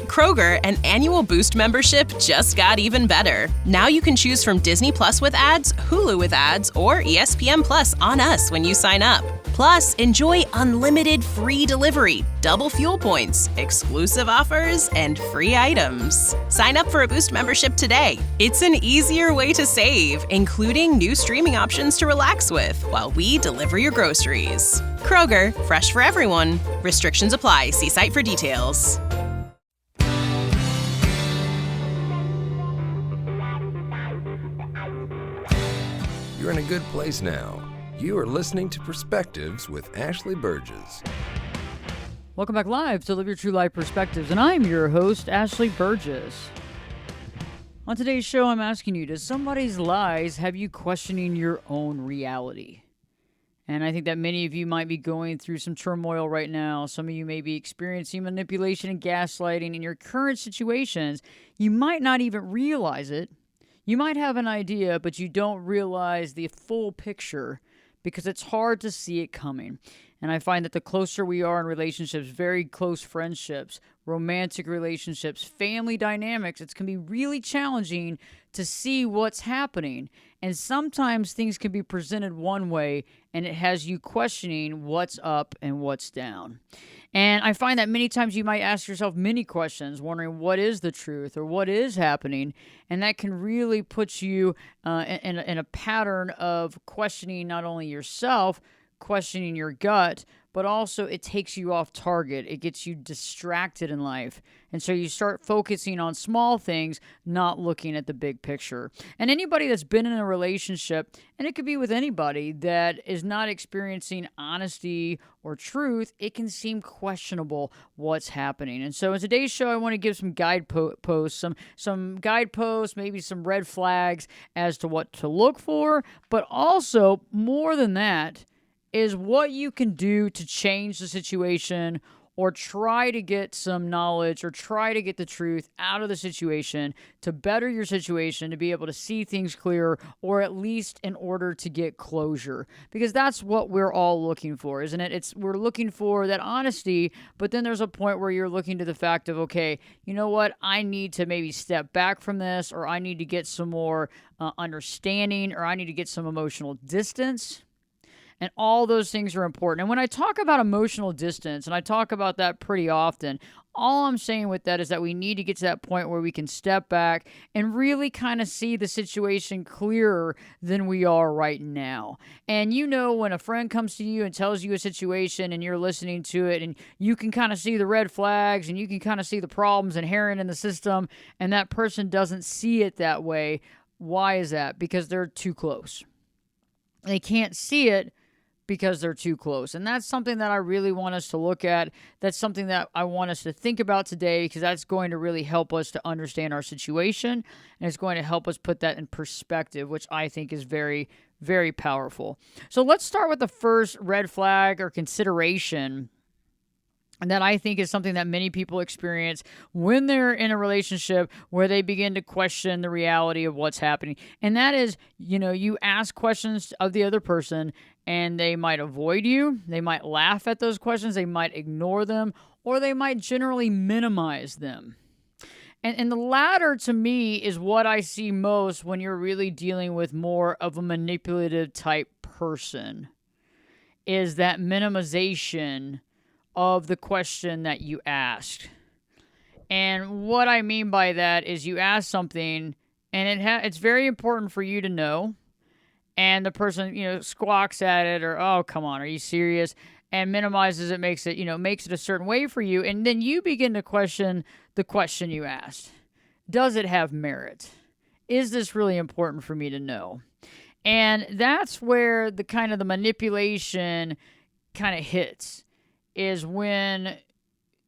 At Kroger, an annual Boost membership just got even better. Now you can choose from Disney Plus with ads, Hulu with ads, or ESPN Plus on us when you sign up. Plus, enjoy unlimited free delivery, double fuel points, exclusive offers, and free items. Sign up for a Boost membership today. It's an easier way to save, including new streaming options to relax with while we deliver your groceries. Kroger, fresh for everyone. Restrictions apply. See site for details. You're in a good place now. You are listening to Perspectives with Ashley Burgess. Welcome back live to Live Your True Life Perspectives, and I'm your host, Ashley Burgess. On today's show, I'm asking you, does somebody's lies have you questioning your own reality? And I think that many of you might be going through some turmoil right now. Some of you may be experiencing manipulation and gaslighting in your current situations. You might not even realize it. You might have an idea, but you don't realize the full picture because it's hard to see it coming. And I find that the closer we are in relationships, very close friendships, romantic relationships, family dynamics, it's going to be really challenging to see what's happening. And sometimes things can be presented one way, and it has you questioning what's up and what's down. And I find that many times you might ask yourself many questions, wondering what is the truth or what is happening. And that can really put you in a pattern of questioning not only yourself, questioning your gut, but also it takes you off target. It gets you distracted in life. And so you start focusing on small things, not looking at the big picture. And anybody that's been in a relationship, and it could be with anybody that is not experiencing honesty or truth, it can seem questionable what's happening. And so in today's show, I want to give some guideposts, some guideposts, maybe some red flags as to what to look for, but also more than that, is what you can do to change the situation or try to get some knowledge or try to get the truth out of the situation to better your situation, to be able to see things clearer, or at least in order to get closure. Because that's what we're all looking for, isn't it? We're looking for that honesty, but then there's a point where you're looking to the fact of, okay, you know what? I need to maybe step back from this, or I need to get some more understanding, or I need to get some emotional distance. And all those things are important. And when I talk about emotional distance, and I talk about that pretty often, all I'm saying with that is that we need to get to that point where we can step back and really kind of see the situation clearer than we are right now. And you know, when a friend comes to you and tells you a situation and you're listening to it and you can kind of see the red flags and you can kind of see the problems inherent in the system, and that person doesn't see it that way, why is that? Because they're too close. They can't see it because they're too close. And that's something that I really want us to look at. That's something that I want us to think about today, because that's going to really help us to understand our situation, and it's going to help us put that in perspective, which I think is very, very powerful. So let's start with the first red flag or consideration. And that I think is something that many people experience when they're in a relationship where they begin to question the reality of what's happening. And that is, you ask questions of the other person and they might avoid you. They might laugh at those questions. They might ignore them, or they might generally minimize them. And the latter, to me, is what I see most when you're really dealing with more of a manipulative type person, is that minimization of the question that you asked. And what I mean by that is you ask something and it's very important for you to know, and the person, squawks at it, or, oh, come on, are you serious? And minimizes it, makes it a certain way for you. And then you begin to question the question you asked. Does it have merit? Is this really important for me to know? And that's where the manipulation kind of hits, is when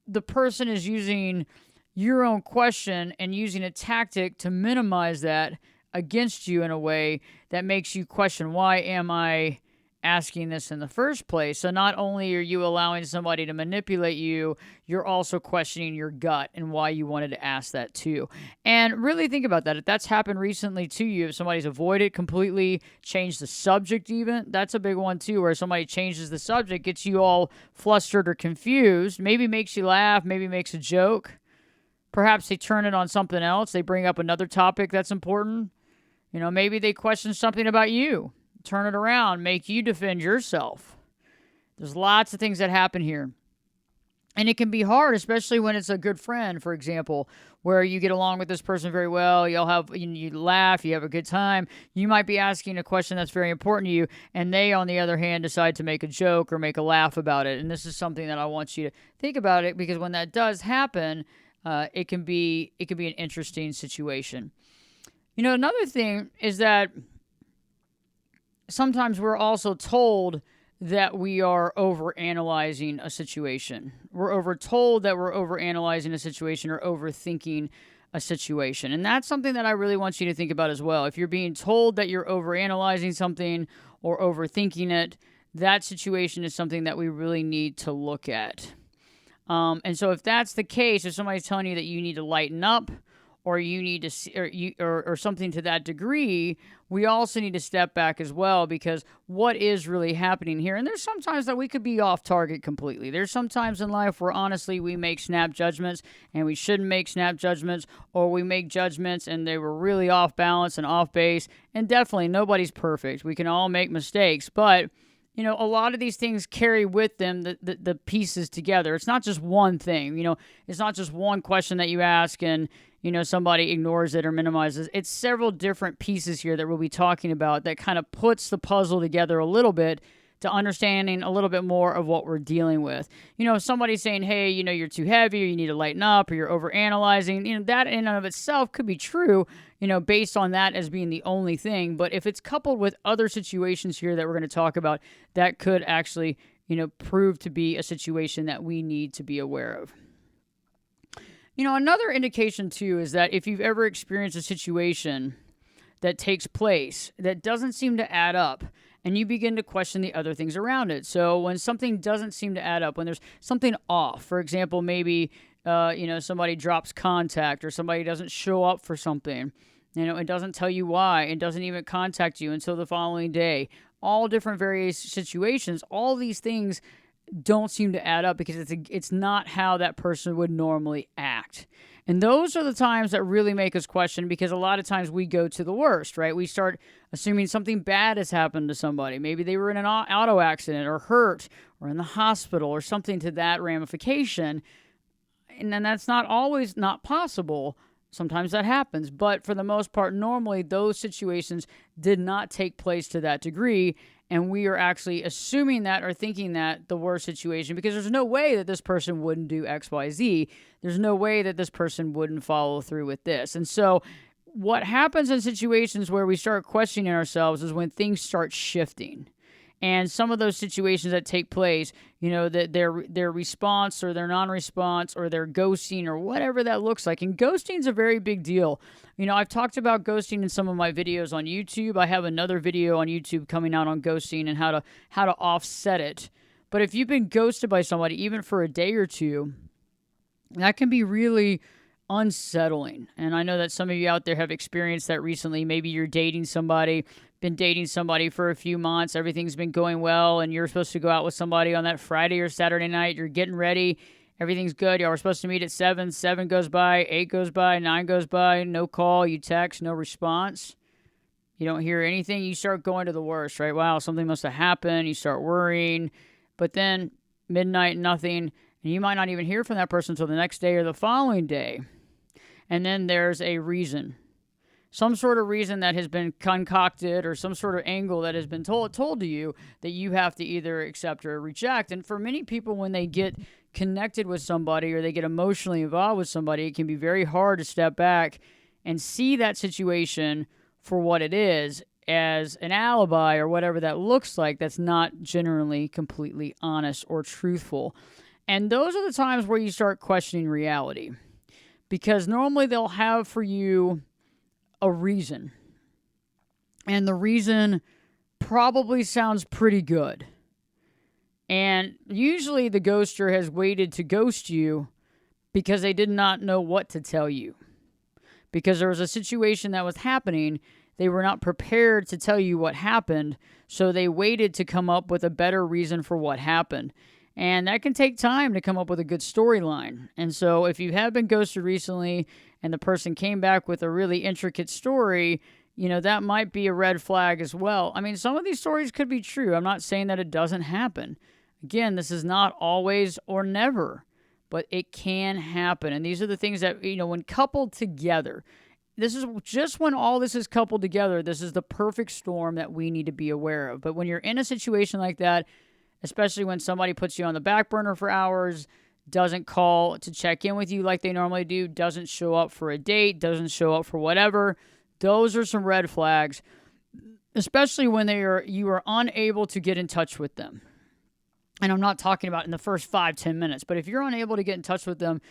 the person is using your own question and using a tactic to minimize that against you in a way that makes you question, why am I asking this in the first place? So not only are you allowing somebody to manipulate you, you're also questioning your gut and why you wanted to ask that too. And really think about that. If that's happened recently to you, if somebody's avoided completely, changed the subject even, that's a big one too, where somebody changes the subject, gets you all flustered or confused, maybe makes you laugh, maybe makes a joke, Perhaps they turn it on something else. They bring up another topic that's important. Maybe they question something about you. Turn it around, make you defend yourself. There's lots of things that happen here. And it can be hard, especially when it's a good friend, for example, where you get along with this person very well. You laugh, you have a good time. You might be asking a question that's very important to you, and they, on the other hand, decide to make a joke or make a laugh about it. And this is something that I want you to think about it, because when that does happen, it can be an interesting situation. Another thing is that sometimes we're also told that we are overanalyzing a situation. We're told that we're overanalyzing a situation or overthinking a situation. And that's something that I really want you to think about as well. If you're being told that you're overanalyzing something or overthinking it, that situation is something that we really need to look at. And so if that's the case, if somebody's telling you that you need to lighten up, or you need to, or something to that degree, we also need to step back as well, because what is really happening here? And there's sometimes that we could be off target completely. There's sometimes in life where honestly we make snap judgments and we shouldn't make snap judgments, or we make judgments and they were really off balance and off base. And definitely nobody's perfect. We can all make mistakes, but a lot of these things carry with them the pieces together. It's not just one thing. It's not just one question that you ask and somebody ignores it or minimizes. It's several different pieces here that we'll be talking about that kind of puts the puzzle together a little bit to understanding a little bit more of what we're dealing with. If somebody's saying, hey, you're too heavy, or you need to lighten up, or you're overanalyzing, that in and of itself could be true, based on that as being the only thing. But if it's coupled with other situations here that we're going to talk about, that could actually, prove to be a situation that we need to be aware of. Another indication, too, is that if you've ever experienced a situation that takes place that doesn't seem to add up, and you begin to question the other things around it. So when something doesn't seem to add up, when there's something off, for example, maybe, somebody drops contact, or somebody doesn't show up for something, it doesn't tell you why, it doesn't even contact you until the following day. All different various situations, all these things don't seem to add up because it's not how that person would normally act. And those are the times that really make us question, because a lot of times we go to the worst, right? We start assuming something bad has happened to somebody. Maybe they were in an auto accident or hurt or in the hospital or something to that ramification. And then that's not always not possible. Sometimes that happens. But for the most part, normally those situations did not take place to that degree. And we are actually assuming that or thinking that the worst situation, because there's no way that this person wouldn't do X, Y, Z. There's no way that this person wouldn't follow through with this. And so what happens in situations where we start questioning ourselves is when things start shifting. And some of those situations that take place, that their response or their non-response or their ghosting or whatever that looks like. And ghosting is a very big deal. I've talked about ghosting in some of my videos on YouTube. I have another video on YouTube coming out on ghosting and how to offset it. But if you've been ghosted by somebody, even for a day or two, that can be really unsettling. And I know that some of you out there have experienced that recently. Maybe you're dating somebody, been dating somebody for a few months, everything's been going well, and you're supposed to go out with somebody on that Friday or Saturday night. You're getting ready, everything's good. Y'all were supposed to meet at 7 goes by, 8 goes by, 9 goes by, no call, you text, no response. You don't hear anything, you start going to the worst, right? Wow, something must have happened. You start worrying, but then midnight, nothing, and you might not even hear from that person until the next day or the following day. And then there's a reason. Some sort of reason that has been concocted, or some sort of angle that has been told to you that you have to either accept or reject. And for many people, when they get connected with somebody or they get emotionally involved with somebody, it can be very hard to step back and see that situation for what it is, as an alibi or whatever that looks like, that's not generally completely honest or truthful. And those are the times where you start questioning reality, because normally they'll have for you a reason. And the reason probably sounds pretty good. And usually the ghoster has waited to ghost you because they did not know what to tell you. Because there was a situation that was happening, they were not prepared to tell you what happened, so they waited to come up with a better reason for what happened. And that can take time to come up with a good storyline. And so if you have been ghosted recently and the person came back with a really intricate story, that might be a red flag as well. I mean, some of these stories could be true. I'm not saying that it doesn't happen. Again, this is not always or never, but it can happen. And these are the things that, when coupled together, this is just when all this is coupled together, this is the perfect storm that we need to be aware of. But when you're in a situation like that, especially when somebody puts you on the back burner for hours, doesn't call to check in with you like they normally do, doesn't show up for a date, doesn't show up for whatever, those are some red flags, especially when you are unable to get in touch with them. And I'm not talking about in the first 5-10 minutes, but if you're unable to get in touch with them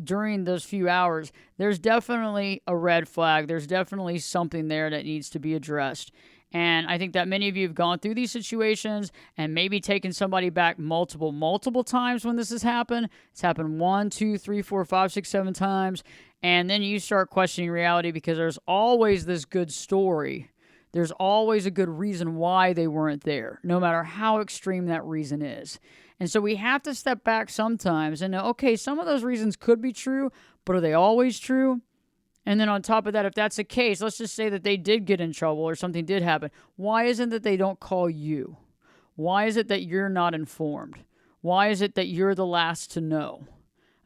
during those few hours, there's definitely a red flag. There's definitely something there that needs to be addressed. And I think that many of you have gone through these situations and maybe taken somebody back multiple times when this has happened. It's happened 1, 2, 3, 4, 5, 6, 7 times. And then you start questioning reality because there's always this good story. There's always a good reason why they weren't there, no matter how extreme that reason is. And so we have to step back sometimes and know, okay, some of those reasons could be true, but are they always true? And then on top of that, if that's the case, let's just say that they did get in trouble or something did happen. Why isn't it that they don't call you? Why is it that you're not informed? Why is it that you're the last to know?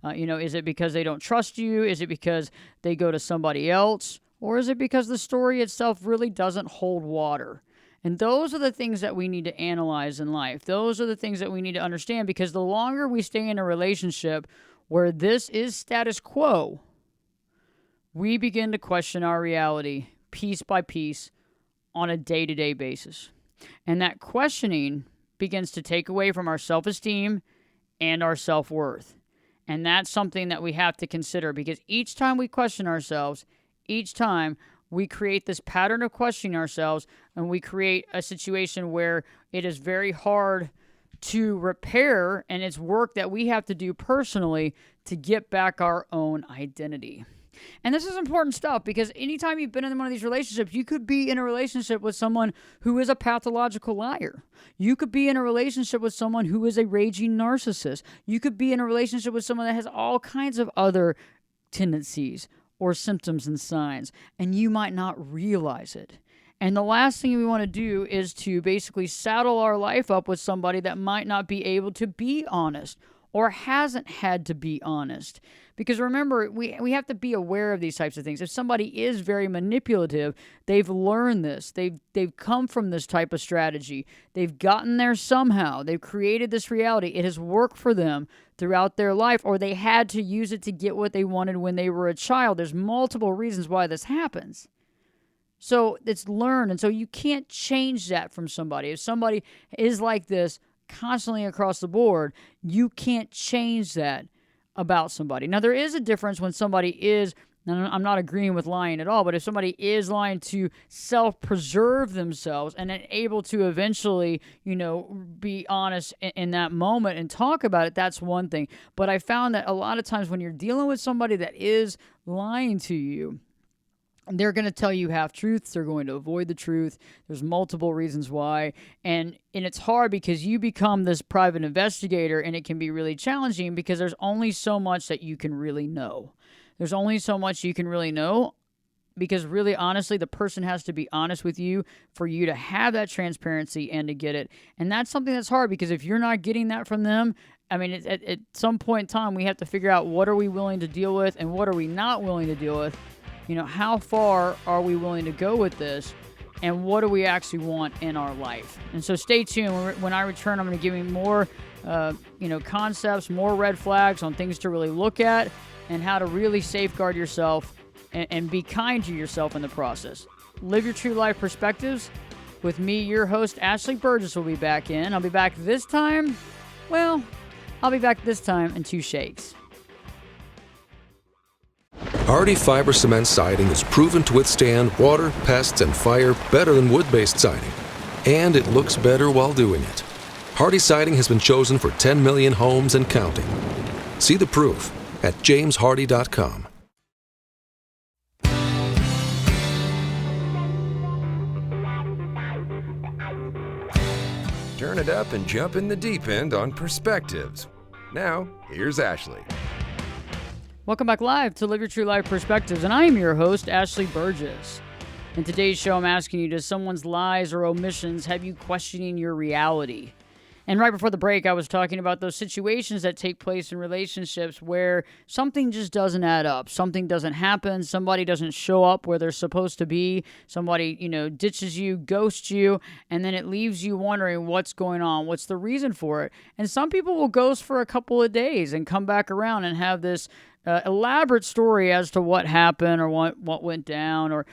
Is it because they don't trust you? Is it because they go to somebody else? Or is it because the story itself really doesn't hold water? And those are the things that we need to analyze in life. Those are the things that we need to understand, because the longer we stay in a relationship where this is status quo, we begin to question our reality piece by piece on a day-to-day basis. And that questioning begins to take away from our self-esteem and our self-worth. And that's something that we have to consider, because each time we question ourselves, each time we create this pattern of questioning ourselves, and we create a situation where it is very hard to repair, and it's work that we have to do personally to get back our own identity. And this is important stuff, because anytime you've been in one of these relationships, you could be in a relationship with someone who is a pathological liar. You could be in a relationship with someone who is a raging narcissist. You could be in a relationship with someone that has all kinds of other tendencies or symptoms and signs, and you might not realize it. And the last thing we want to do is to basically saddle our life up with somebody that might not be able to be honest or hasn't had to be honest. Because remember, we have to be aware of these types of things. If somebody is very manipulative, they've learned this. They've come from this type of strategy. They've gotten there somehow. They've created this reality. It has worked for them throughout their life, or they had to use it to get what they wanted when they were a child. There's multiple reasons why this happens. So it's learned, and so you can't change that from somebody. If somebody is like this constantly across the board, you can't change that about somebody. Now, there is a difference when somebody is, and I'm not agreeing with lying at all, but if somebody is lying to self-preserve themselves and then able to eventually, be honest in that moment and talk about it, that's one thing. But I found that a lot of times when you're dealing with somebody that is lying to you, they're going to tell you half-truths. They're going to avoid the truth. There's multiple reasons why. And it's hard because you become this private investigator, and it can be really challenging because there's only so much that you can really know. There's only so much you can really know because really, honestly, the person has to be honest with you for you to have that transparency and to get it. And that's something that's hard because if you're not getting that from them, I mean, at some point in time, we have to figure out what are we willing to deal with and what are we not willing to deal with. How far are we willing to go with this, and what do we actually want in our life? And so stay tuned. When I return, I'm going to give you more, concepts, more red flags on things to really look at and how to really safeguard yourself and be kind to yourself in the process. Live your true life perspectives with me, your host, Ashley Burgess, will be back in. I'll be back this time. Well, I'll be back this time in 2 shakes. Hardy fiber cement siding is proven to withstand water, pests, and fire better than wood-based siding. And it looks better while doing it. Hardy siding has been chosen for 10 million homes and counting. See the proof at jameshardy.com. Turn it up and jump in the deep end on perspectives. Now, here's Ashley. Welcome back live to Live Your True Life Perspectives, and I am your host, Ashley Burgess. In today's show, I'm asking you, does someone's lies or omissions have you questioning your reality? And right before the break, I was talking about those situations that take place in relationships where something just doesn't add up. Something doesn't happen. Somebody doesn't show up where they're supposed to be. Somebody, ditches you, ghosts you, and then it leaves you wondering what's going on. What's the reason for it? And some people will ghost for a couple of days and come back around and have this elaborate story as to what happened or what went down or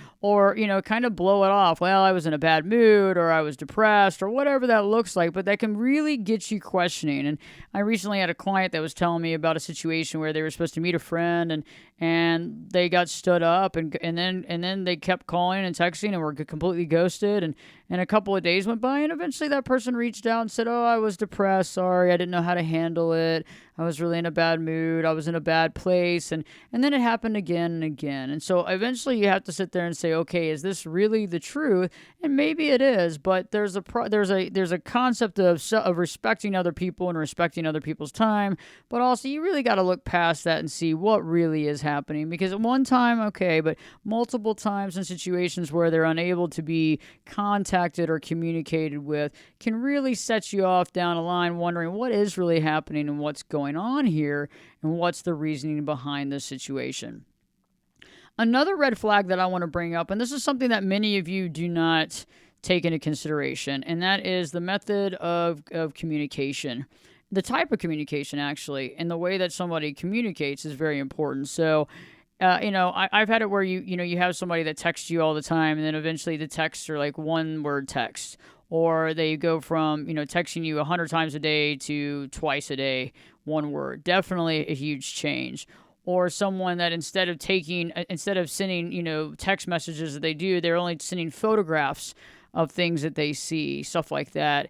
kind of blow it off. Well, I was in a bad mood or I was depressed or whatever that looks like, but that can really get you questioning. And I recently had a client that was telling me about a situation where they were supposed to meet a friend and they got stood up and then they kept calling and texting and were completely ghosted and a couple of days went by and eventually that person reached out and said, "Oh, I was depressed. Sorry, I didn't know how to handle it. I was really in a bad mood. I was in a bad place." And then it happened again and again. And so eventually you have to sit there and say, okay, is this really the truth? And maybe it is, but there's a concept of respecting other people and respecting other people's time, but also you really got to look past that and see what really is happening. Because at one time, okay, but multiple times in situations where they're unable to be contacted or communicated with can really set you off down a line wondering what is really happening and what's going on here and what's the reasoning behind this situation. Another red flag that I want to bring up, and this is something that many of you do not take into consideration, and that is the method of communication. The type of communication, actually, and the way that somebody communicates is very important. So, I've had it where you have somebody that texts you all the time, and then eventually the texts are like one-word text, or they go from texting you 100 times a day to twice a day, one word. Definitely a huge change. Or someone that instead of sending text messages that they're only sending photographs of things that they see, stuff like that.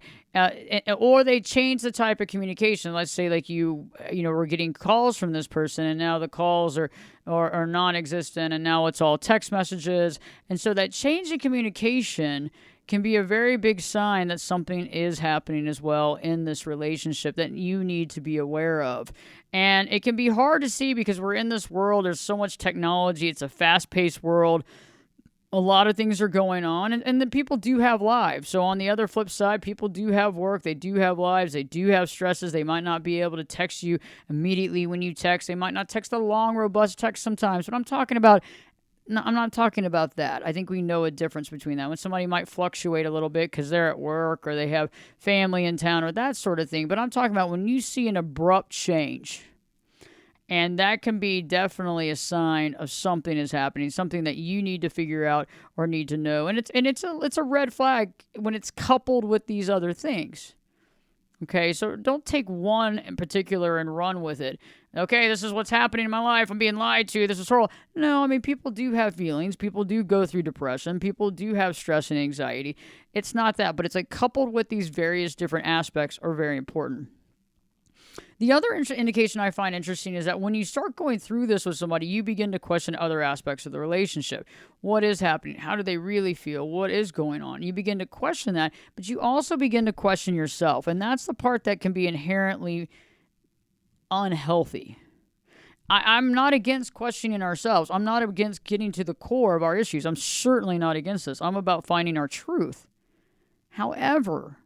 Or they change the type of communication. Let's say like we're getting calls from this person and now the calls are non-existent and now it's all text messages. And so that change in communication can be a very big sign that something is happening as well in this relationship that you need to be aware of. And it can be hard to see because we're in this world. There's so much technology. It's a fast-paced world. A lot of things are going on, and then people do have lives. So on the other flip side, people do have work. They do have lives. They do have stresses. They might not be able to text you immediately when you text. They might not text a long, robust text sometimes. But I'm not talking about that. I think we know a difference between that. When somebody might fluctuate a little bit because they're at work or they have family in town or that sort of thing. But I'm talking about when you see an abrupt change. And that can be definitely a sign of something is happening, something that you need to figure out or need to know. And it's a red flag when it's coupled with these other things. Okay, so don't take one in particular and run with it. Okay, this is what's happening in my life. I'm being lied to. This is horrible. No, I mean, people do have feelings. People do go through depression. People do have stress and anxiety. It's not that, but it's like coupled with these various different aspects are very important. The other indication I find interesting is that when you start going through this with somebody, you begin to question other aspects of the relationship. What is happening? How do they really feel? What is going on? You begin to question that, but you also begin to question yourself. And that's the part that can be inherently unhealthy. I'm not against questioning ourselves. I'm not against getting to the core of our issues. I'm certainly not against this. I'm about finding our truth. However,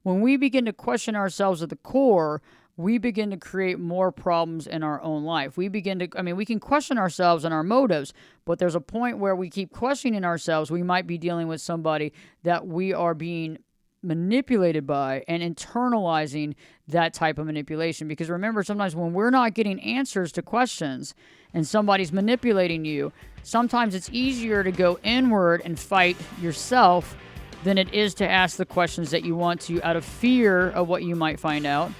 when we begin to question ourselves at the core, we begin to create more problems in our own life. We can question ourselves and our motives, but there's a point where we keep questioning ourselves. We might be dealing with somebody that we are being manipulated by and internalizing that type of manipulation. Because remember, sometimes when we're not getting answers to questions and somebody's manipulating you, sometimes it's easier to go inward and fight yourself than it is to ask the questions that you want to out of fear of what you might find out,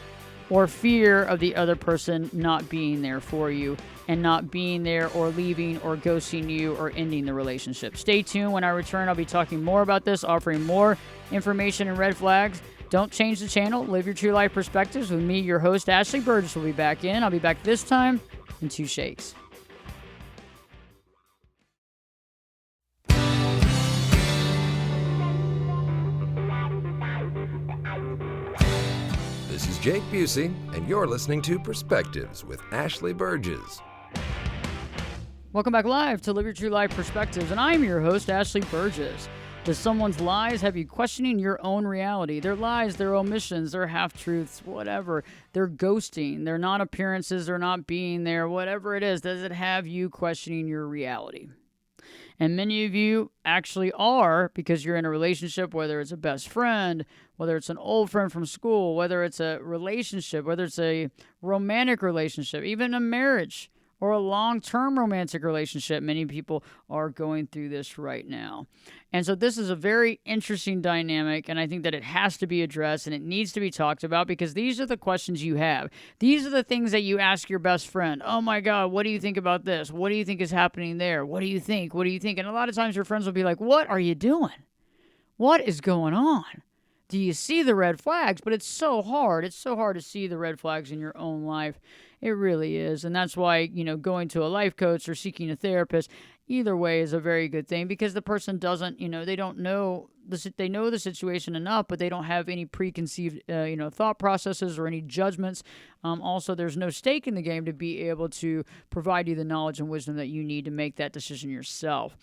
or fear of the other person not being there for you and not being there or leaving or ghosting you or ending the relationship. Stay tuned. When I return, I'll be talking more about this, offering more information and red flags. Don't change the channel. Live Your True Life Perspectives with me, your host, Ashley Burgess, will be back in. I'll be back this time in 2 shakes. Jake Busey, and you're listening to Perspectives with Ashley Burgess. Welcome back live to Live Your True Life Perspectives, and I'm your host, Ashley Burgess. Does someone's lies have you questioning your own reality? Their lies, their omissions, their half-truths, whatever. Their ghosting, their non-appearances, their not being there, whatever it is, does it have you questioning your reality? And many of you actually are, because you're in a relationship, whether it's a best friend, whether it's an old friend from school, whether it's a relationship, whether it's a romantic relationship, even a marriage or a long-term romantic relationship. Many people are going through this right now. And so this is a very interesting dynamic, and I think that it has to be addressed and it needs to be talked about, because these are the questions you have. These are the things that you ask your best friend. Oh my God, what do you think about this? What do you think is happening there? What do you think? What do you think? And a lot of times your friends will be like, what are you doing? What is going on? Do you see the red flags? But it's so hard. It's so hard to see the red flags in your own life. It really is. And that's why, going to a life coach or seeking a therapist, either way is a very good thing, because the person doesn't, they don't know, they know the situation enough, but they don't have any preconceived, thought processes or any judgments. Also, there's no stake in the game to be able to provide you the knowledge and wisdom that you need to make that decision yourself.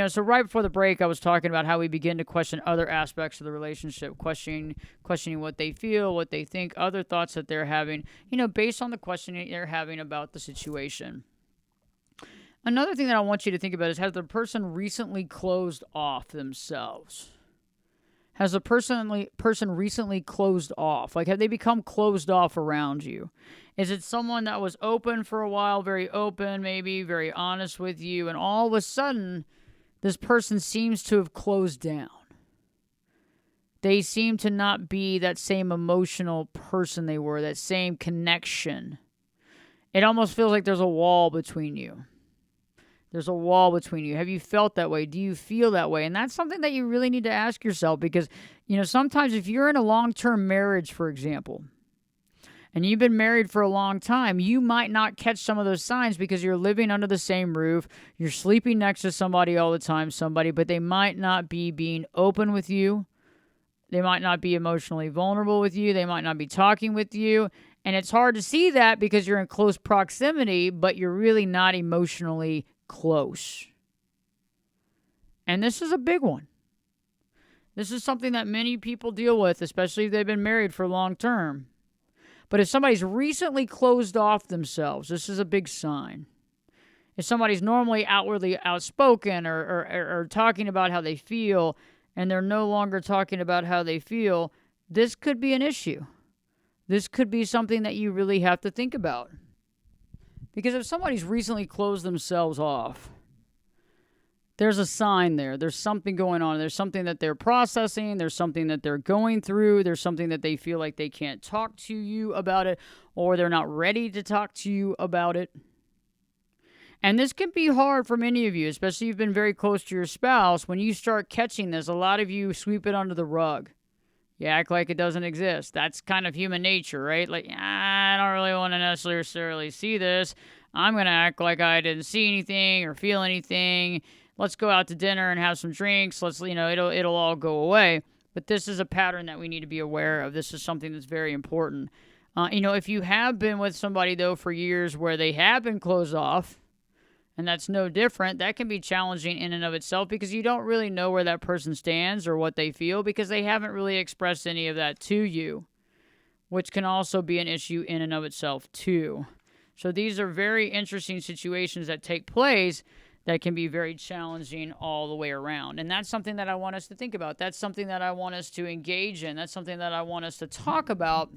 So right before the break, I was talking about how we begin to question other aspects of the relationship, questioning what they feel, what they think, other thoughts that they're having, based on the questioning they're having about the situation. Another thing that I want you to think about is, has the person recently closed off themselves? Has the person recently closed off? Like, have they become closed off around you? Is it someone that was open for a while, very open, maybe very honest with you, and all of a sudden, this person seems to have closed down? They seem to not be that same emotional person they were, that same connection. It almost feels like there's a wall between you. There's a wall between you. Have you felt that way? Do you feel that way? And that's something that you really need to ask yourself, because, sometimes if you're in a long-term marriage, for example, and you've been married for a long time, you might not catch some of those signs because you're living under the same roof. You're sleeping next to somebody all the time, but they might not be being open with you. They might not be emotionally vulnerable with you. They might not be talking with you. And it's hard to see that because you're in close proximity, but you're really not emotionally close. And this is a big one. This is something that many people deal with, especially if they've been married for long term. But if somebody's recently closed off themselves, this is a big sign. If somebody's normally outwardly outspoken or talking about how they feel, and they're no longer talking about how they feel, this could be an issue. This could be something that you really have to think about. Because if somebody's recently closed themselves off, there's a sign there. There's something going on. There's something that they're processing. There's something that they're going through. There's something that they feel like they can't talk to you about it, or they're not ready to talk to you about it. And this can be hard for many of you, especially if you've been very close to your spouse. When you start catching this, a lot of you sweep it under the rug. You act like it doesn't exist. That's kind of human nature, right? Like, I don't really want to necessarily see this. I'm going to act like I didn't see anything or feel anything. Let's go out to dinner and have some drinks. It'll all go away. But this is a pattern that we need to be aware of. This is something that's very important. If you have been with somebody, though, for years where they have been closed off, and that's no different, that can be challenging in and of itself, because you don't really know where that person stands or what they feel, because they haven't really expressed any of that to you, which can also be an issue in and of itself, too. So these are very interesting situations that take place that can be very challenging all the way around. And that's something that I want us to think about. That's something that I want us to engage in. That's something that I want us to talk about,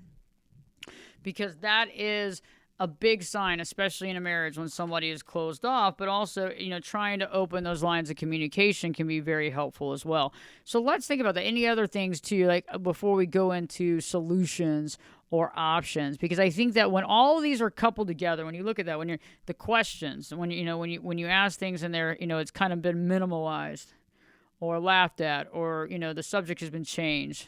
because that is a big sign, especially in a marriage, when somebody is closed off. But also, trying to open those lines of communication can be very helpful as well. So let's think about that. Any other things too, like before we go into solutions or options, because I think that when all of these are coupled together, when you look at that, when you're the questions, when you ask things and they're, it's kind of been minimalized or laughed at, or the subject has been changed,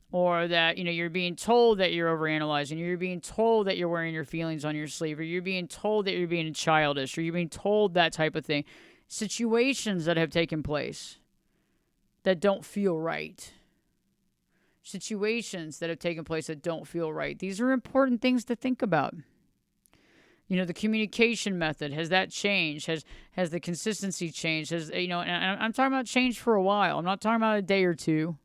or that you're being told that you're overanalyzing, you're being told that you're wearing your feelings on your sleeve, or you're being told that you're being childish, or you're being told that type of thing. Situations that have taken place that don't feel right. situations that have taken place that don't feel right. These are important things to think about. The communication method, has that changed? Has the consistency changed? And I'm talking about change for a while. I'm not talking about a day or two,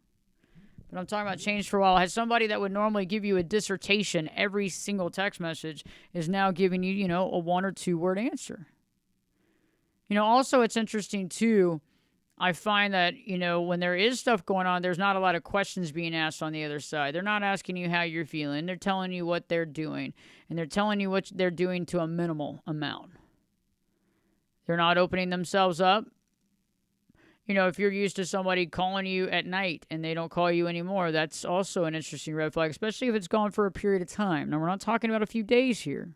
but I'm talking about change for a while. Has somebody that would normally give you a dissertation every single text message is now giving you, a 1 or 2 word answer? Also it's interesting too, I find that, when there is stuff going on, there's not a lot of questions being asked on the other side. They're not asking you how you're feeling. They're telling you what they're doing, and they're telling you what they're doing to a minimal amount. They're not opening themselves up. If you're used to somebody calling you at night and they don't call you anymore, that's also an interesting red flag, especially if it's gone for a period of time. Now, we're not talking about a few days here.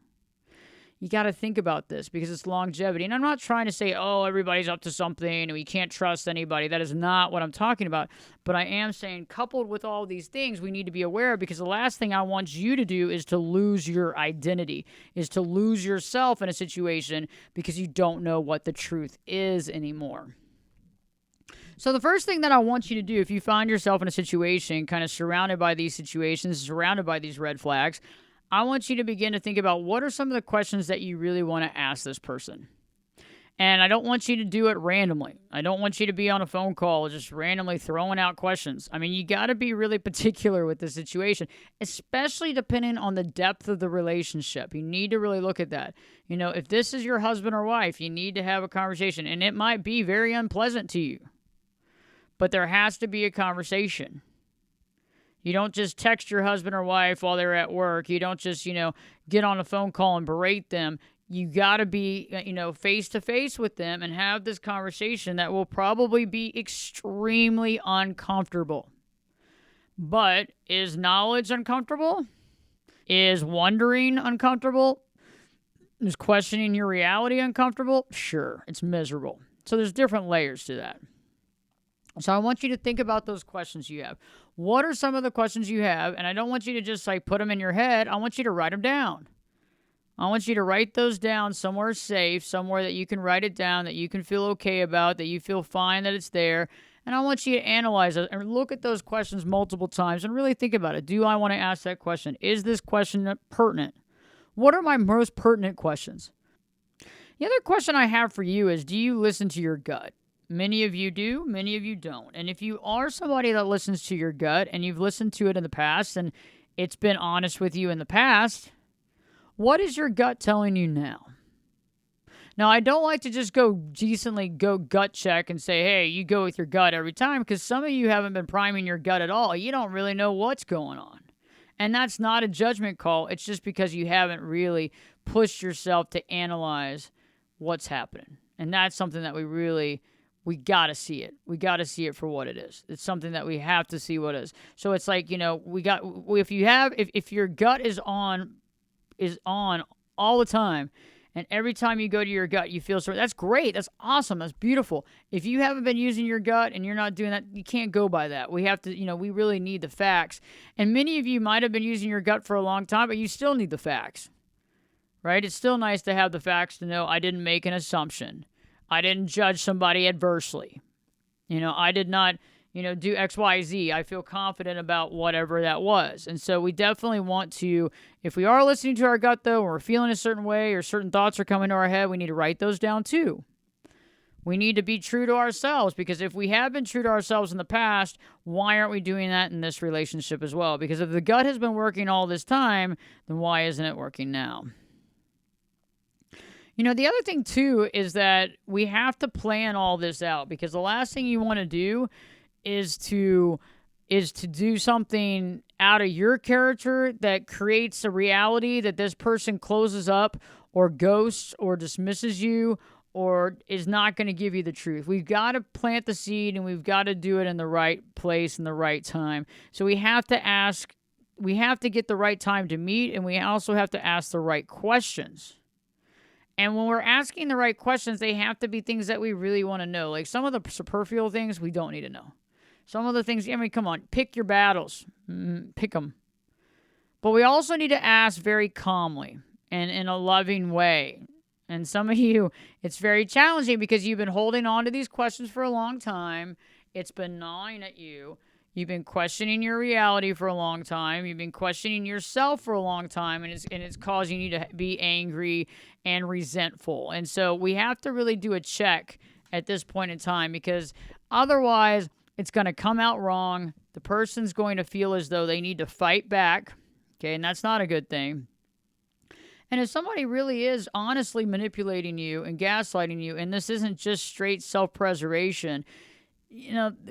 You got to think about this because it's longevity. And I'm not trying to say, everybody's up to something and we can't trust anybody. That is not what I'm talking about. But I am saying, coupled with all these things, we need to be aware, because the last thing I want you to do is to lose your identity, is to lose yourself in a situation because you don't know what the truth is anymore. So the first thing that I want you to do, if you find yourself in a situation kind of surrounded by these situations, surrounded by these red flags, I want you to begin to think about what are some of the questions that you really want to ask this person. And I don't want you to do it randomly. I don't want you to be on a phone call just randomly throwing out questions. I mean, you got to be really particular with the situation, especially depending on the depth of the relationship. You need to really look at that. If this is your husband or wife, you need to have a conversation. And it might be very unpleasant to you, but there has to be a conversation. You don't just text your husband or wife while they're at work. You don't just, get on a phone call and berate them. You got to be, face to face with them and have this conversation that will probably be extremely uncomfortable. But is knowledge uncomfortable? Is wondering uncomfortable? Is questioning your reality uncomfortable? Sure, it's miserable. So there's different layers to that. So I want you to think about those questions you have. What are some of the questions you have? And I don't want you to just put them in your head. I want you to write them down. I want you to write those down somewhere safe, somewhere that you can write it down, that you can feel okay about, that you feel fine that it's there. And I want you to analyze it and look at those questions multiple times and really think about it. Do I want to ask that question? Is this question pertinent? What are my most pertinent questions? The other question I have for you is, do you listen to your gut? Many of you do, many of you don't. And if you are somebody that listens to your gut and you've listened to it in the past and it's been honest with you in the past, what is your gut telling you now? Now, I don't like to just go gut check and say, hey, you go with your gut every time, because some of you haven't been priming your gut at all. You don't really know what's going on. And that's not a judgment call. It's just because you haven't really pushed yourself to analyze what's happening. And that's something that we got to see it. We got to see it for what it is. It's something that we have to see what it is. So it's like, if your gut is on all the time, and every time you go to your gut, you feel sorry. That's great. That's awesome. That's beautiful. If you haven't been using your gut and you're not doing that, you can't go by that. We have to, we really need the facts. And many of you might have been using your gut for a long time, but you still need the facts, right? It's still nice to have the facts to know I didn't make an assumption. I didn't judge somebody adversely. I did not, do X, Y, Z. I feel confident about whatever that was. And so we definitely want to, if we are listening to our gut, though, or we're feeling a certain way or certain thoughts are coming to our head, we need to write those down too. We need to be true to ourselves, because if we have been true to ourselves in the past, why aren't we doing that in this relationship as well? Because if the gut has been working all this time, then why isn't it working now? The other thing, too, is that we have to plan all this out, because the last thing you want to do is to do something out of your character that creates a reality that this person closes up or ghosts or dismisses you or is not going to give you the truth. We've got to plant the seed, and we've got to do it in the right place and the right time. So we have to get the right time to meet, and we also have to ask the right questions. And when we're asking the right questions, they have to be things that we really want to know. Like some of the superficial things we don't need to know. Some of the things, come on, pick your battles. Pick them. But we also need to ask very calmly and in a loving way. And some of you, it's very challenging because you've been holding on to these questions for a long time. It's been gnawing at you. You've been questioning your reality for a long time. You've been questioning yourself for a long time, and it's causing you to be angry and resentful. And so we have to really do a check at this point in time, because otherwise it's going to come out wrong. The person's going to feel as though they need to fight back. Okay, and that's not a good thing. And if somebody really is honestly manipulating you and gaslighting you, and this isn't just straight self-preservation,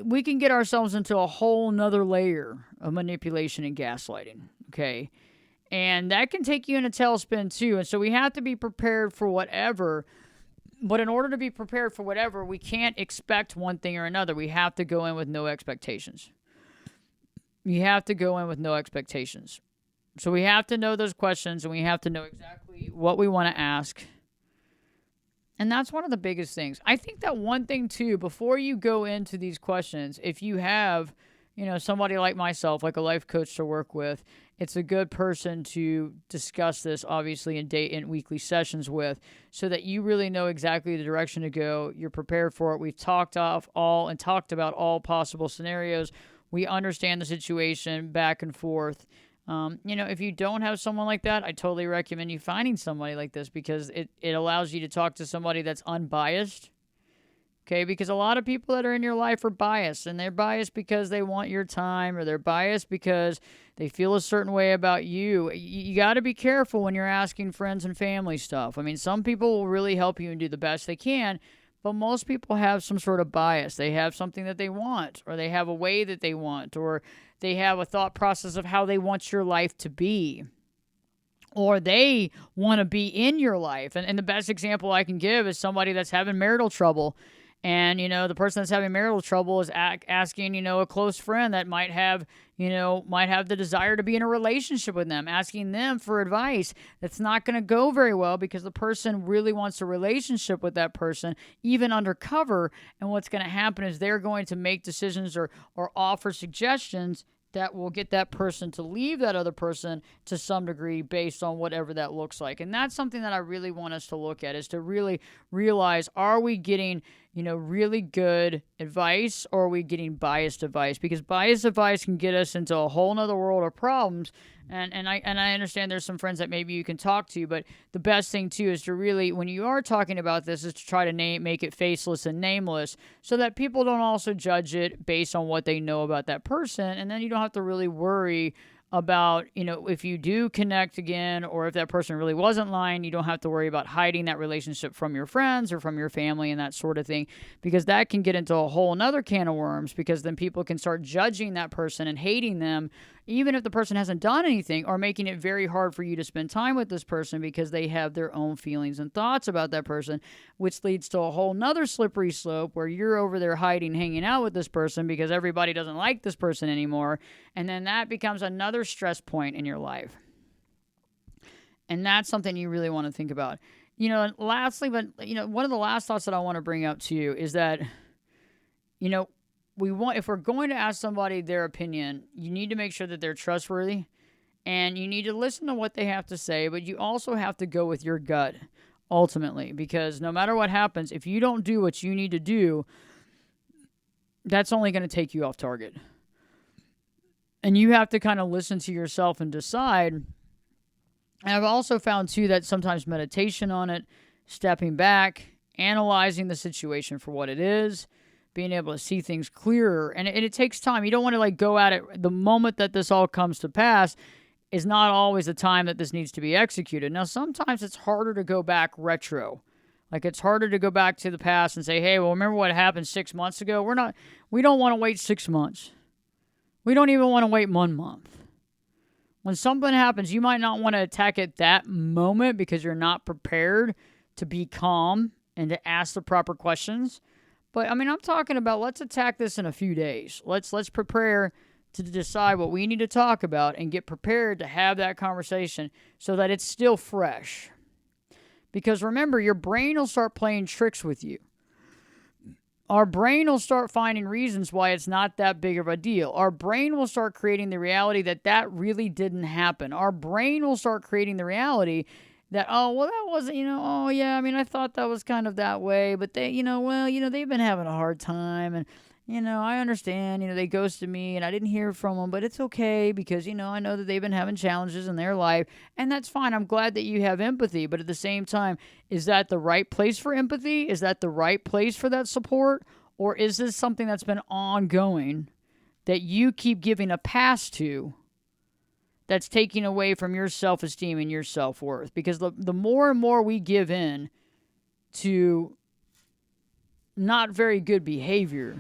we can get ourselves into a whole nother layer of manipulation and gaslighting, okay? And that can take you in a tailspin too. And so we have to be prepared for whatever. But in order to be prepared for whatever, we can't expect one thing or another. We have to go in with no expectations. You have to go in with no expectations. So we have to know those questions, and we have to know exactly what we want to ask. And that's one of the biggest things. I think that one thing too, before you go into these questions, if you have, somebody like myself, like a life coach to work with, it's a good person to discuss this, obviously, in weekly sessions with, so that you really know exactly the direction to go. You're prepared for it. We've talked about all possible scenarios. We understand the situation back and forth. If you don't have someone like that, I totally recommend you finding somebody like this, because it allows you to talk to somebody that's unbiased. Okay, because a lot of people that are in your life are biased, and they're biased because they want your time, or they're biased because they feel a certain way about you. You got to be careful when you're asking friends and family stuff. I mean, some people will really help you and do the best they can, but most people have some sort of bias. They have something that they want, or they have a way that they want, or they have a thought process of how they want your life to be, or they want to be in your life. And the best example I can give is somebody that's having marital trouble. And, the person that's having marital trouble is asking, a close friend that might have the desire to be in a relationship with them, asking them for advice. That's not going to go very well, because the person really wants a relationship with that person, even undercover. And what's going to happen is they're going to make decisions or offer suggestions that will get that person to leave that other person to some degree, based on whatever that looks like. And that's something that I really want us to look at, is to really realize, are we getting, really good advice, or are we getting biased advice? Because biased advice can get us into a whole nother world of problems. And I understand there's some friends that maybe you can talk to, but the best thing too is to really, when you are talking about this, is to try to make it faceless and nameless, so that people don't also judge it based on what they know about that person. And then you don't have to really worry about, if you do connect again, or if that person really wasn't lying, you don't have to worry about hiding that relationship from your friends or from your family and that sort of thing, because that can get into a whole nother can of worms, because then people can start judging that person and hating them, even if the person hasn't done anything, or making it very hard for you to spend time with this person because they have their own feelings and thoughts about that person, which leads to a whole nother slippery slope where you're over there hanging out with this person because everybody doesn't like this person anymore. And then that becomes another stress point in your life. And that's something you really want to think about. And lastly, but, one of the last thoughts that I want to bring up to you is that, if we're going to ask somebody their opinion, you need to make sure that they're trustworthy, and you need to listen to what they have to say, but you also have to go with your gut ultimately, because no matter what happens, if you don't do what you need to do, that's only going to take you off target. And you have to kind of listen to yourself and decide. And I've also found too that sometimes meditation on it, stepping back, analyzing the situation for what it is, being able to see things clearer. And it takes time. You don't want to go at it the moment that this all comes to pass is not always the time that this needs to be executed. Now, sometimes it's harder to go back retro. It's harder to go back to the past and say, hey, well, remember what happened 6 months ago? We don't want to wait 6 months. We don't even want to wait 1 month. When something happens, you might not want to attack it that moment because you're not prepared to be calm and to ask the proper questions. But, I'm talking about, let's attack this in a few days. Let's prepare to decide what we need to talk about and get prepared to have that conversation so that it's still fresh. Because remember, your brain will start playing tricks with you. Our brain will start finding reasons why it's not that big of a deal. Our brain will start creating the reality that really didn't happen. Our brain will start creating the reality that, oh, well, that wasn't, I thought that was kind of that way, but they've been having a hard time. I understand, they ghosted me and I didn't hear from them, but it's okay because, I know that they've been having challenges in their life, and that's fine. I'm glad that you have empathy, but at the same time, is that the right place for empathy? Is that the right place for that support? Or is this something that's been ongoing that you keep giving a pass to, that's taking away from your self-esteem and your self-worth? Because the more and more we give in to not very good behavior,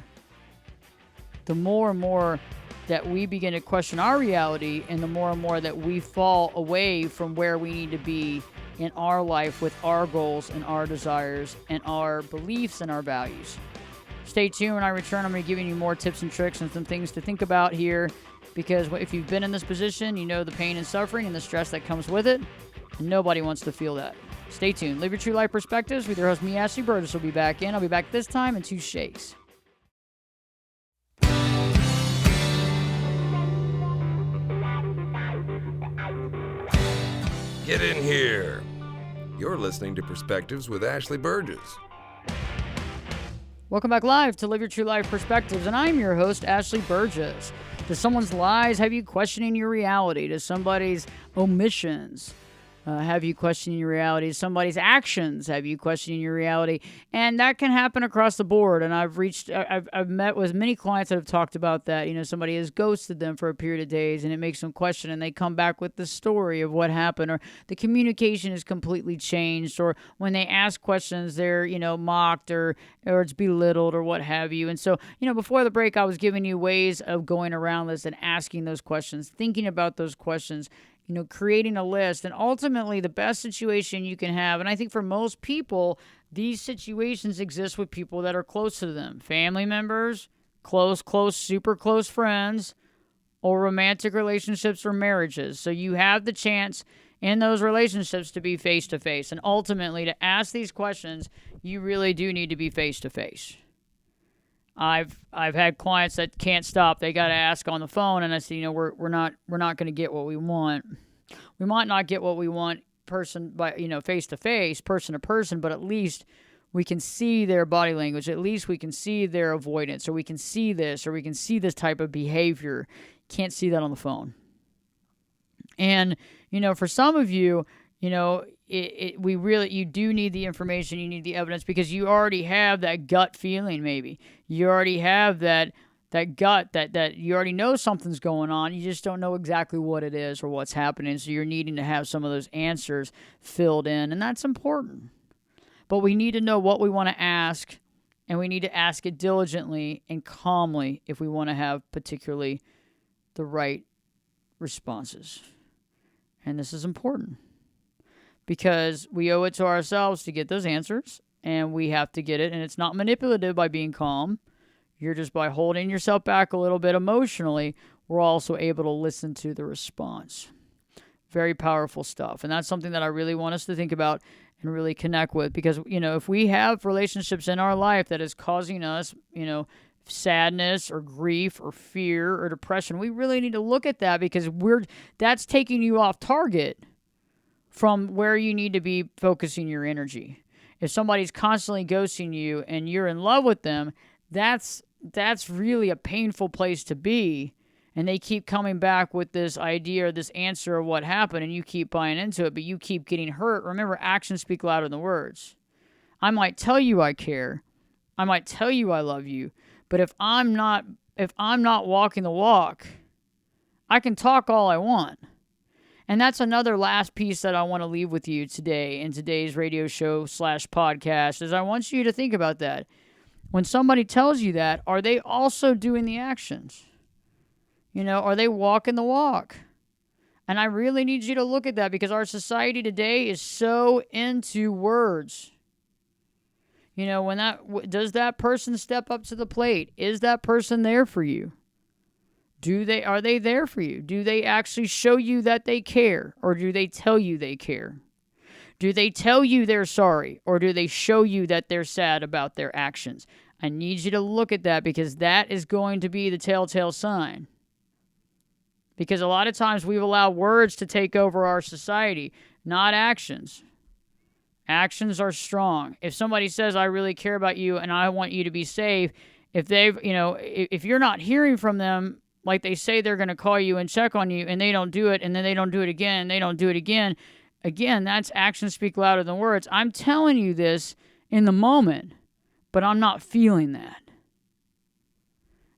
the more and more that we begin to question our reality, and the more and more that we fall away from where we need to be in our life with our goals and our desires and our beliefs and our values. Stay tuned. When I return, I'm going to be giving you more tips and tricks and some things to think about here, because if you've been in this position, you know the pain and suffering and the stress that comes with it, and nobody wants to feel that. Stay tuned. Live Your True Life Perspectives with your host, me, Ashley Burgess, will be back in. I'll be back this time in 2 shakes. Get in here. You're listening to Perspectives with Ashley Burgess. Welcome back live to Live Your True Life Perspectives, and I'm your host, Ashley Burgess. Does someone's lies have you questioning your reality? Does somebody's omissions have you questioning your reality? Somebody's actions have you questioning your reality? And that can happen across the board. And I've met with many clients that have talked about that. Somebody has ghosted them for a period of days, and it makes them question, and they come back with the story of what happened, or the communication is completely changed, or when they ask questions, they're, mocked or it's belittled or what have you. And so, before the break, I was giving you ways of going around this and asking those questions, thinking about those questions, creating a list, and ultimately the best situation you can have. And I think for most people, these situations exist with people that are close to them, family members, close, super close friends, or romantic relationships or marriages. So you have the chance in those relationships to be face to face. And ultimately, to ask these questions, you really do need to be face to face. I've had clients that can't stop. They got to ask on the phone, and I say, we're not going to get what we want. We might not get what we want face to face, person to person, but at least we can see their body language. At least we can see their avoidance, or we can see this, or we can see this type of behavior. Can't see that on the phone. And for some of you, you do need the information, you need the evidence, because you already have that gut feeling. Maybe you already have that gut that you already know something's going on. You just don't know exactly what it is or what's happening. So you're needing to have some of those answers filled in, and that's important. But we need to know what we want to ask, and we need to ask it diligently and calmly if we want to have particularly the right responses. And this is important, because we owe it to ourselves to get those answers, and we have to get it. And it's not manipulative by being calm. You're just by holding yourself back a little bit emotionally, we're also able to listen to the response. Very powerful stuff. And that's something that I really want us to think about and really connect with, because, if we have relationships in our life that is causing us, sadness or grief or fear or depression, we really need to look at that, because that's taking you off target from where you need to be focusing your energy. If somebody's constantly ghosting you and you're in love with them, that's really a painful place to be. And they keep coming back with this idea or this answer of what happened, and you keep buying into it, but you keep getting hurt. Remember, actions speak louder than words. I might tell you I care. I might tell you I love you. But if I'm not walking the walk, I can talk all I want. And that's another last piece that I want to leave with you today in today's radio show / podcast, is I want you to think about that. When somebody tells you that, are they also doing the actions? Are they walking the walk? And I really need you to look at that, because our society today is so into words. Does that person step up to the plate? Is that person there for you? Are they there for you? Do they actually show you that they care, or do they tell you they care? Do they tell you they're sorry, or do they show you that they're sad about their actions? I need you to look at that, because that is going to be the telltale sign. Because a lot of times we've allowed words to take over our society, not actions. Actions are strong. If somebody says, I really care about you and I want you to be safe, If they've, if you're not hearing from them, like they say they're going to call you and check on you, and they don't do it, and then they don't do it again, and they don't do it again. Again, that's actions speak louder than words. I'm telling you this in the moment, but I'm not feeling that.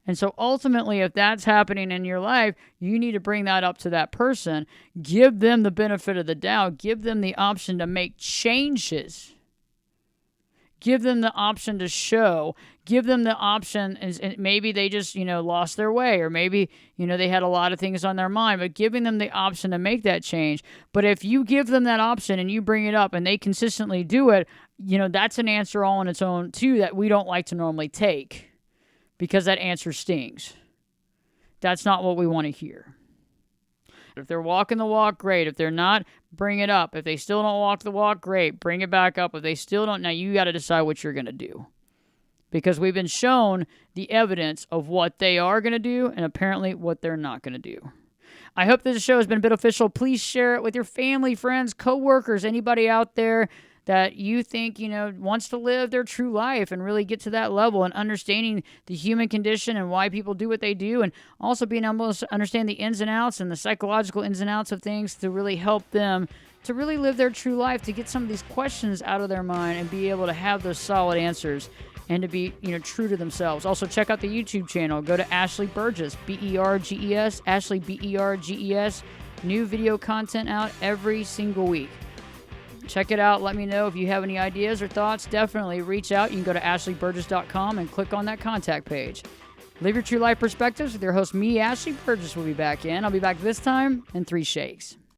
And so ultimately, if that's happening in your life, you need to bring that up to that person. Give them the benefit of the doubt. Give them the option to make changes. Give them the option to show. Give them the option, and maybe they just, lost their way, or maybe, they had a lot of things on their mind, but giving them the option to make that change. But if you give them that option and you bring it up and they consistently do it, that's an answer all on its own too that we don't like to normally take, because that answer stings. That's not what we want to hear. If they're walking the walk, great. If they're not, bring it up. If they still don't walk the walk, great. Bring it back up. If they still don't, now you got to decide what you're going to do. Because we've been shown the evidence of what they are going to do and apparently what they're not going to do. I hope this show has been beneficial. Please share it with your family, friends, coworkers, anybody out there that you think, wants to live their true life and really get to that level and understanding the human condition and why people do what they do, and also being able to understand the ins and outs and the psychological ins and outs of things to really help them to really live their true life, to get some of these questions out of their mind and be able to have those solid answers and to be, true to themselves. Also, check out the YouTube channel. Go to Ashley Burgess, Berges, Ashley Berges. New video content out every single week. Check it out. Let me know if you have any ideas or thoughts. Definitely reach out. You can go to ashleyburgess.com and click on that contact page. Live your true life perspectives with your host, me, Ashley Burgess, will be back in. I'll be back this time in 3 shakes.